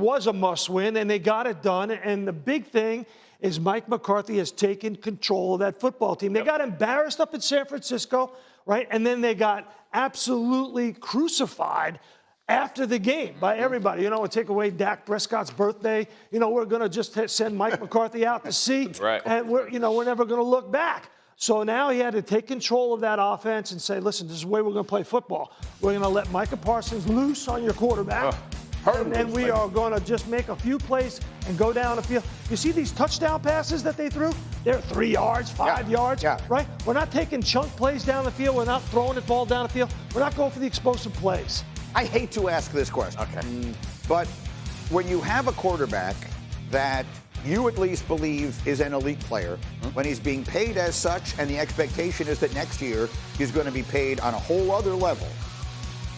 was a must-win, and they got it done. And the big thing is Mike McCarthy has taken control of that football team. They got embarrassed up in San Francisco, right? And then they got absolutely crucified after the game by everybody. You know, we'll take away Dak Prescott's birthday. You know, we're going to just send Mike McCarthy out to sea. Right. And we're never going to look back. So now he had to take control of that offense and say, listen, this is the way we're going to play football. We're going to let Micah Parsons loose on your quarterback. And then we are going to just make a few plays and go down the field. You see these touchdown passes that they threw? They're 3 yards, 5 yards, right? We're not taking chunk plays down the field. We're not throwing the ball down the field. We're not going for the explosive plays. I hate to ask this question. Okay. But when you have a quarterback that you at least believe is an elite player, when he's being paid as such, and the expectation is that next year he's going to be paid on a whole other level,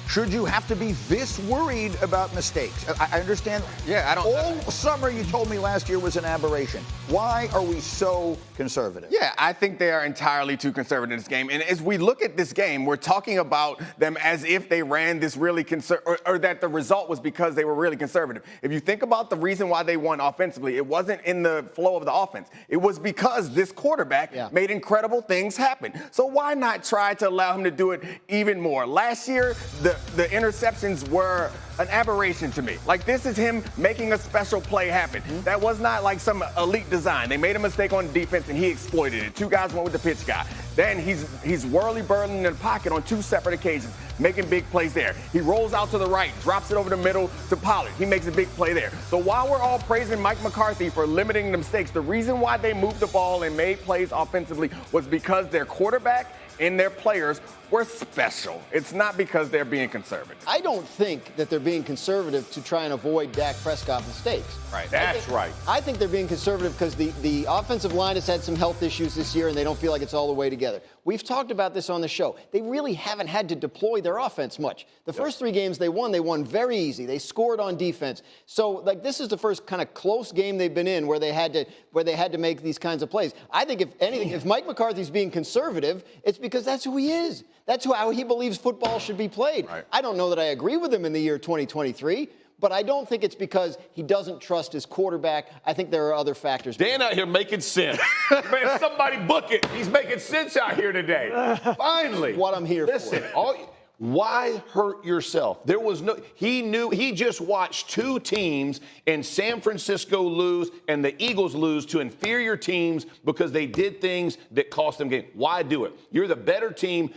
should you have to be this worried about mistakes? I understand. Yeah, I don't. All summer you told me last year was an aberration. Why are we so conservative? Yeah, I think they are entirely too conservative in this game. And as we look at this game, we're talking about them as if they ran this really or that the result was because they were really conservative. If you think about the reason why they won offensively, it wasn't in the flow of the offense. It was because this quarterback made incredible things happen. So why not try to allow him to do it even more? Last year, the interceptions were an aberration to me. Like, this is him making a special play happen. That was not like some elite design. They made a mistake on defense, and he exploited it. 2 guys went with the pitch guy. Then he's whirly-burling in the pocket on 2 separate occasions, making big plays there. He rolls out to the right, drops it over the middle to Pollard. He makes a big play there. So while we're all praising Mike McCarthy for limiting the mistakes, the reason why they moved the ball and made plays offensively was because their quarterback and their players were special. It's not because they're being conservative. I don't think that they're being conservative to try and avoid Dak Prescott mistakes. Right. That's right. I think they're being conservative because the offensive line has had some health issues this year, and they don't feel like it's all the way together. We've talked about this on the show. They really haven't had to deploy their offense much. The first 3 games they won very easy. They scored on defense. So, like, this is the first kind of close game they've been in where they had to make these kinds of plays. I think if anything, if Mike McCarthy's being conservative, it's because that's who he is. That's how he believes football should be played. Right. I don't know that I agree with him in the year 2023, but I don't think it's because he doesn't trust his quarterback. I think there are other factors. Dan out here making sense. Man, somebody book it. He's making sense out here today. Finally. What I'm here Listen, for. Why hurt yourself? There was he just watched 2 teams in San Francisco lose and the Eagles lose to inferior teams because they did things that cost them games. Why do it? You're the better team.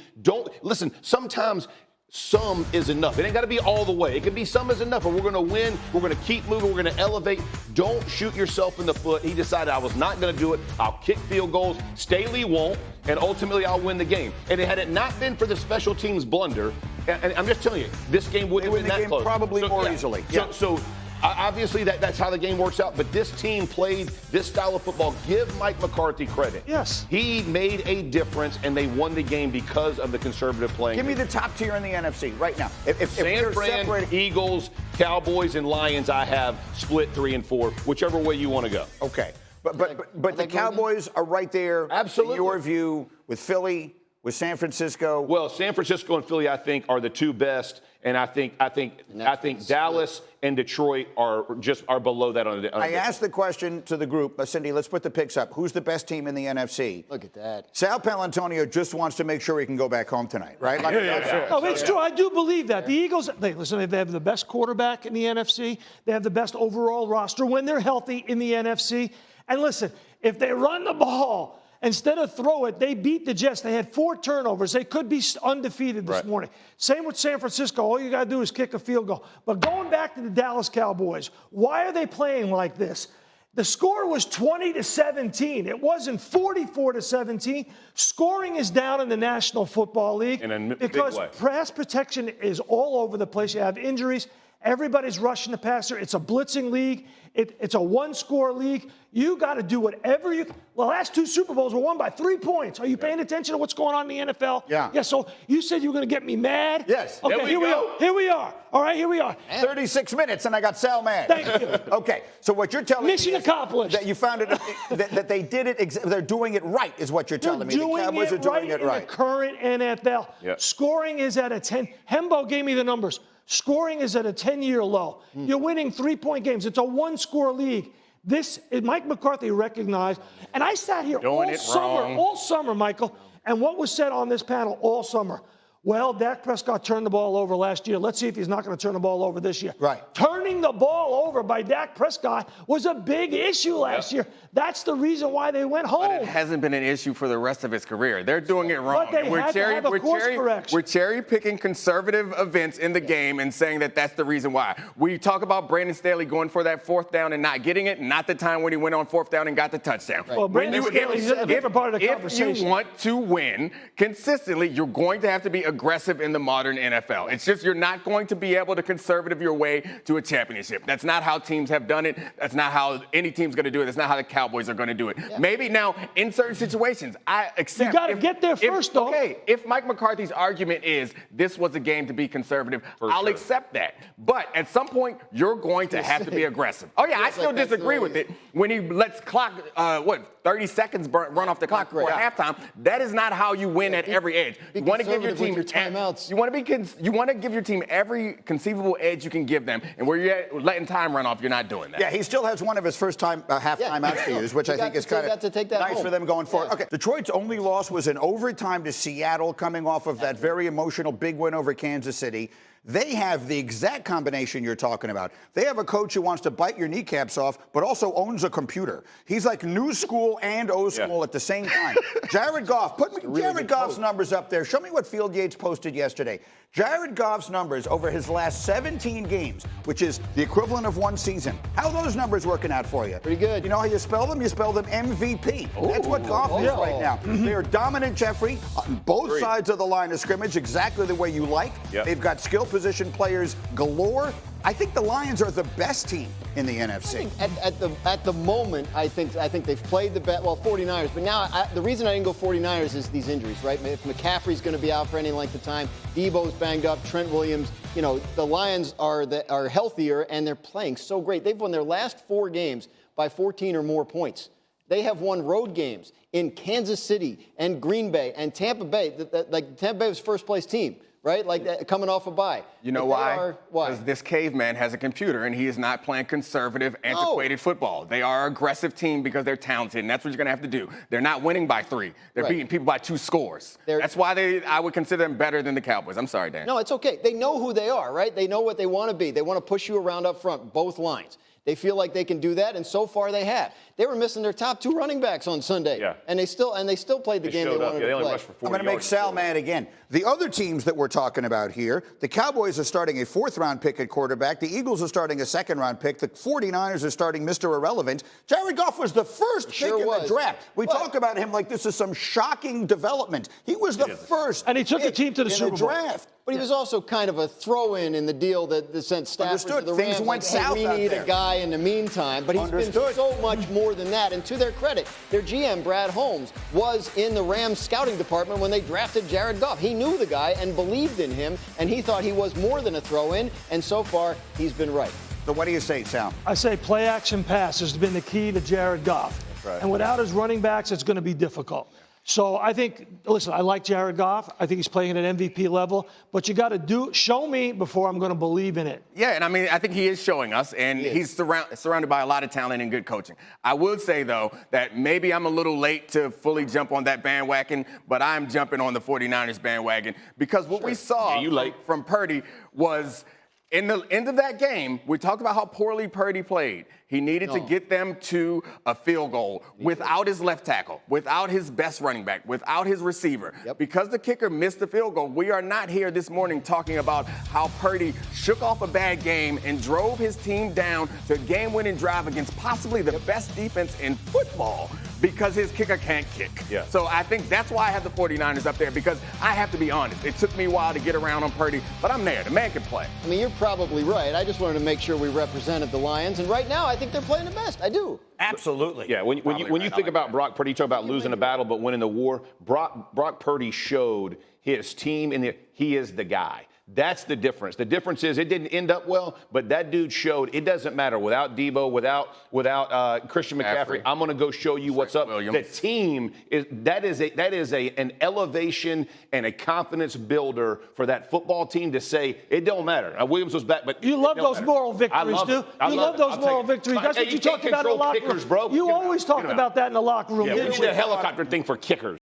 Listen, sometimes some is enough. It ain't got to be all the way. It can be some is enough, and we're going to win. We're going to keep moving. We're going to elevate. Don't shoot yourself in the foot. He decided I was not going to do it. I'll kick field goals. Staley won't, and ultimately I'll win the game. And had it not been for the special teams blunder, and I'm just telling you, this game wouldn't have been that close. Probably more easily. So obviously that's how the game works out, but this team played this style of football. Give Mike McCarthy credit. Yes. He made a difference, and they won the game because of the conservative playing. Give me the top tier in the NFC right now. If San Fran, Eagles, Cowboys, and Lions, I have split 3 and 4, whichever way you want to go. Okay. But the Cowboys are right there, absolutely, in your view, with Philly, with San Francisco. Well, San Francisco and Philly, I think, are the 2 best, and I think Dallas and Detroit are below that on the. I asked the question to the group, Cindy. Let's put the picks up. Who's the best team in the NFC? Look at that. Sal Palantonio just wants to make sure he can go back home tonight, right? No, it's true. I do believe that. The Eagles, they have the best quarterback in the NFC. They have the best overall roster when they're healthy in the NFC. And listen, if they run the ball instead of throw it, they beat the Jets. They had 4 turnovers. They could be undefeated this morning. Same with San Francisco. All you got to do is kick a field goal. But going back to the Dallas Cowboys, why are they playing like this? The score was 20-17. It wasn't 44-17. Scoring is down in the National Football League because pass protection is all over the place. You have injuries. Everybody's rushing the passer. It's a blitzing league. It's a 1-score league. You got to do whatever you. The last 2 Super Bowls were won by 3 points. Are you paying attention to what's going on in the NFL? Yeah. Yeah. So you said you were going to get me mad. Yes. Okay. Here we are. Here we are. All right. Here we are. 36 minutes, and I got Sal mad. Thank you. Okay. So what you're telling me Mission accomplished. That you found it. that they did it. They're doing it right, is what you're telling me. The Cowboys are doing it right. In the current NFL. Yep. Scoring is at a 10. Hembo gave me the numbers. Scoring is at a 10-year low. You're winning 3-point games. It's a one-score league. This is Mike McCarthy recognized. And I sat here all summer, Michael, and what was said on this panel all summer? Well, Dak Prescott turned the ball over last year. Let's see if he's not going to turn the ball over this year. Right. Turning the ball over by Dak Prescott was a big issue last year. That's the reason why they went home. But it hasn't been an issue for the rest of his career. They're doing it wrong. But they had to have a course correction. We're cherry picking conservative events in the game and saying that that's the reason why. We talk about Brandon Staley going for that 4th down and not getting it, not the time when he went on 4th down and got the touchdown. Well, Brandon Staley's a different part of the conversation. If you want to win consistently, you're going to have to be aggressive in the modern NFL. It's just you're not going to be able to conservative your way to a championship. That's not how teams have done it. That's not how any team's going to do it. That's not how the Cowboys are going to do it. Yeah. Maybe now, in certain situations, I accept. You got to get there first, though. Okay, if Mike McCarthy's argument is this was a game to be conservative, I'll accept that. But at some point, you're going to have to be aggressive. Oh, yeah, I still disagree with it. When he lets clock, 30 seconds run off the clock for halftime, that is not how you win at every edge. You want to give your team timeouts. You want to give your team every conceivable edge you can give them, and where you're letting time run off, you're not doing that. Yeah, he still has one of his first half-time outs to use, which I think is kind of nice for them going forward. Okay, Detroit's only loss was in overtime to Seattle, coming off of that very emotional big win over Kansas City. They have the exact combination you're talking about. They have a coach who wants to bite your kneecaps off, but also owns a computer. He's like new school and old school at the same time. Jared Goff, put Jared Goff's numbers up there. Show me what Field Yates posted yesterday. Jared Goff's numbers over his last 17 games, which is the equivalent of one season. How are those numbers working out for you? Pretty good. You know how you spell them? You spell them MVP. That's what Goff is right now. They are dominant, Jeffrey, on both sides of the line of scrimmage, exactly the way you like. They've got skill position players galore. I think the Lions are the best team in the NFC. At the moment, I think they've played the best. Well, 49ers. But now the reason I didn't go 49ers is these injuries, right? If McCaffrey's going to be out for any length of time, Debo's banged up, Trent Williams. You know, the Lions are healthier and they're playing so great. They've won their last 4 games by 14 or more points. They have won road games in Kansas City and Green Bay and Tampa Bay. Like Tampa Bay was first place team. Right? Like coming off a bye. You know why? Because this caveman has a computer and he is not playing conservative, antiquated football. They are an aggressive team because they're talented, and that's what you're going to have to do. They're not winning by 3. They're beating people by 2 scores. That's why I would consider them better than the Cowboys. I'm sorry, Dan. No, it's okay. They know who they are, right? They know what they want to be. They want to push you around up front, both lines. They feel like they can do that, and so far they have. They were missing their top 2 running backs on Sunday, and they still played the game they wanted to play. I'm going to make Sal mad again. The other teams that we're talking about here, the Cowboys are starting a 4th-round pick at quarterback. The Eagles are starting a 2nd-round pick. The 49ers are starting Mr. Irrelevant. Jared Goff was the first pick in the draft. We talk about him like this is some shocking development. He was the first, and he took the team to the Super Bowl draft. But he was also kind of a throw-in in the deal that sent Stafford to the Rams. Things went south we need a guy in the meantime. But he's been so much more than that. And to their credit, their GM, Brad Holmes, was in the Rams scouting department when they drafted Jared Goff. He knew the guy and believed in him, and he thought he was more than a throw-in. And so far, he's been right. So what do you say, Sal? I say play action pass has been the key to Jared Goff. That's right. And without his running backs, it's going to be difficult. So I think, listen, I like Jared Goff. I think he's playing at an MVP level. But you got to show me before I'm going to believe in it. Yeah, and I mean, I think he is showing us, and he's surrounded by a lot of talent and good coaching. I would say, though, that maybe I'm a little late to fully jump on that bandwagon, but I'm jumping on the 49ers bandwagon because what we saw from Purdy was in the end of that game, we talked about how poorly Purdy played. He needed to get them to a field goal without his left tackle, without his best running back, without his receiver. Because the kicker missed the field goal, we are not here this morning talking about how Purdy shook off a bad game and drove his team down to a game-winning drive against possibly the best defense in football because his kicker can't kick. So I think that's why I have the 49ers up there, because I have to be honest. It took me a while to get around on Purdy, but I'm there. The man can play. I mean, you're probably right. I just wanted to make sure we represented the Lions, and right now I think they're playing the best. I do. Absolutely. Yeah, when you think about Brock Purdy, you talk about losing a battle but winning the war. Brock Purdy showed his team he is the guy. That's the difference. The difference is it didn't end up well, but that dude showed it doesn't matter without Debo, without Christian McCaffrey. I'm going to go show you what's up. Williams. The team is an elevation and a confidence builder for that football team to say it don't matter. Williams was back, but You love those moral victories, dude. You love those moral victories. That's what you talk about in the locker room. Bro. You always talk about that in the locker room. Yeah, we didn't need you? a helicopter thing for kickers.